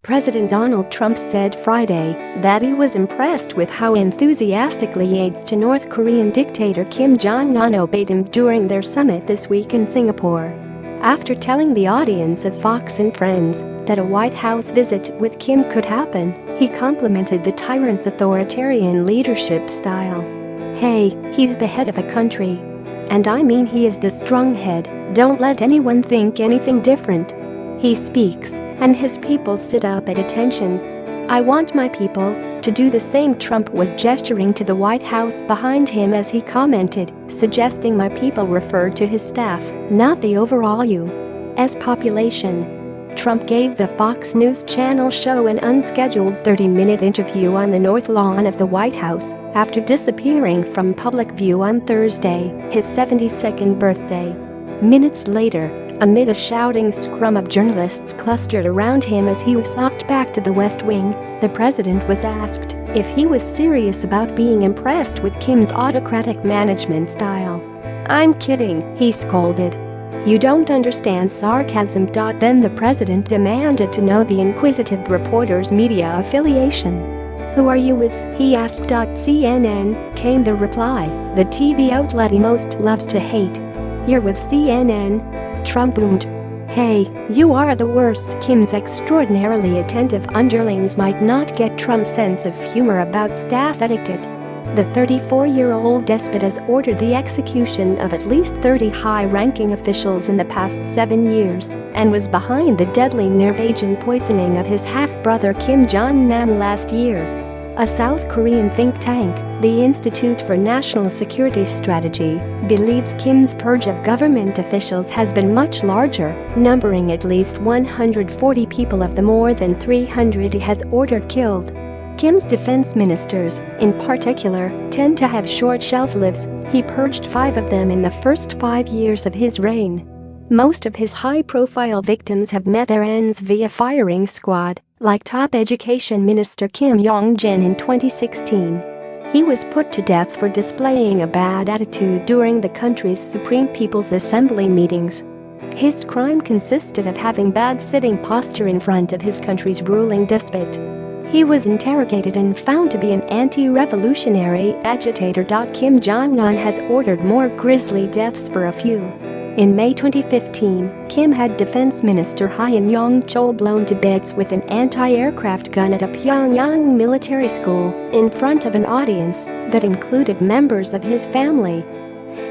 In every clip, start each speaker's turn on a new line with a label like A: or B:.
A: President Donald Trump said Friday that he was impressed with how enthusiastically aides to North Korean dictator Kim Jong-un obeyed him during their summit this week in Singapore. After telling the audience of Fox and Friends that a White House visit with Kim could happen, he complimented the tyrant's authoritarian leadership style. "Hey, he's the head of a country. And I mean he is the strong head, don't let anyone think anything different. He speaks, and his people sit up at attention. I want my people to do the same." Trump was gesturing to the White House behind him as he commented, suggesting my people referred to his staff, not the overall U.S. population. Trump gave the Fox News Channel show an unscheduled 30-minute interview on the North Lawn of the White House after disappearing from public view on Thursday, his 72nd birthday. Minutes later, amid a shouting scrum of journalists clustered around him as he was walked back to the West Wing, the president was asked if he was serious about being impressed with Kim's autocratic management style. "I'm kidding," he scolded. "You don't understand sarcasm." Then the president demanded to know the inquisitive reporter's media affiliation. "Who are you with?" he asked. CNN, came the reply, the TV outlet he most loves to hate. "You're with CNN?" Trump boomed. "Hey, you are the worst." Kim's extraordinarily attentive underlings might not get Trump's sense of humor about staff etiquette. The 34-year-old despot has ordered the execution of at least 30 high-ranking officials in the past 7 years and was behind the deadly nerve agent poisoning of his half-brother Kim Jong-nam last year. A South Korean think tank, the Institute for National Security Strategy, believes Kim's purge of government officials has been much larger, numbering at least 140 people of the more than 300 he has ordered killed. Kim's defense ministers, in particular, tend to have short shelf lives. He purged 5 of them in the first 5 years of his reign. Most of his high-profile victims have met their ends via firing squad, like top education minister Kim Yong-jin in 2016. He was put to death for displaying a bad attitude during the country's Supreme People's Assembly meetings. His crime consisted of having bad sitting posture in front of his country's ruling despot. He was interrogated and found to be an anti-revolutionary agitator. Kim Jong-un has ordered more grisly deaths for a few. In May 2015, Kim had Defense Minister Han Yong-chol blown to bits with an anti-aircraft gun at a Pyongyang military school in front of an audience that included members of his family.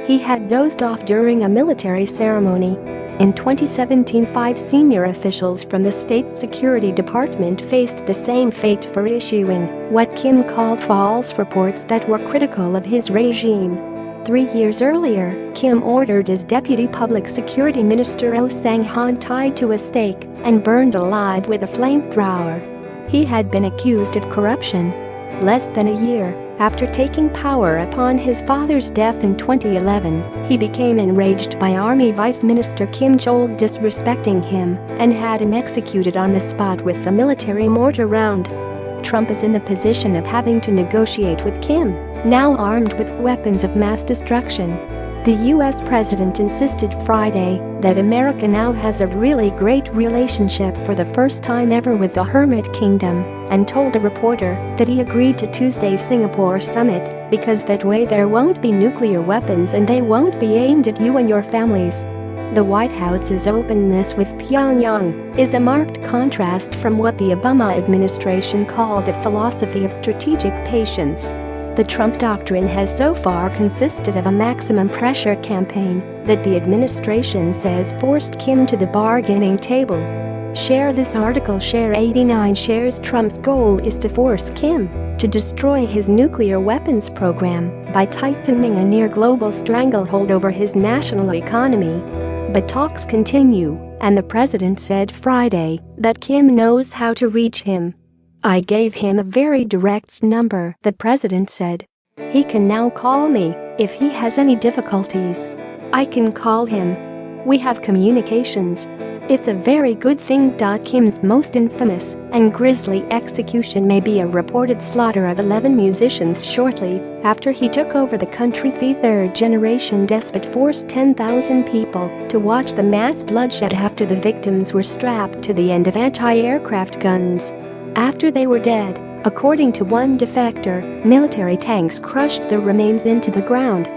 A: He had dozed off during a military ceremony. In 2017, 5 senior officials from the State Security Department faced the same fate for issuing what Kim called false reports that were critical of his regime. 3 years earlier, Kim ordered his deputy public security minister Oh Sang-han tied to a stake and burned alive with a flamethrower. He had been accused of corruption. Less than a year after taking power upon his father's death in 2011, he became enraged by Army Vice Minister Kim Chol disrespecting him and had him executed on the spot with a military mortar round. Trump is in the position of having to negotiate with Kim, now armed with weapons of mass destruction. The U.S. president insisted Friday that America now has a really great relationship for the first time ever with the Hermit Kingdom and told a reporter that he agreed to Tuesday's Singapore summit because that way there won't be nuclear weapons and they won't be aimed at you and your families. The White House's openness with Pyongyang is a marked contrast from what the Obama administration called a philosophy of strategic patience. The Trump doctrine has so far consisted of a maximum pressure campaign that the administration says forced Kim to the bargaining table. Share this article. Share 89 shares. Trump's goal is to force Kim to destroy his nuclear weapons program by tightening a near-global stranglehold over his national economy. But talks continue, and the president said Friday that Kim knows how to reach him. "I gave him a very direct number," the president said. "He can now call me if he has any difficulties. I can call him. We have communications. It's a very good thing. Kim's most infamous and grisly execution may be a reported slaughter of 11 musicians shortly after he took over the country. The third-generation despot forced 10,000 people to watch the mass bloodshed after the victims were strapped to the end of anti-aircraft guns. After they were dead, according to one defector, military tanks crushed their remains into the ground.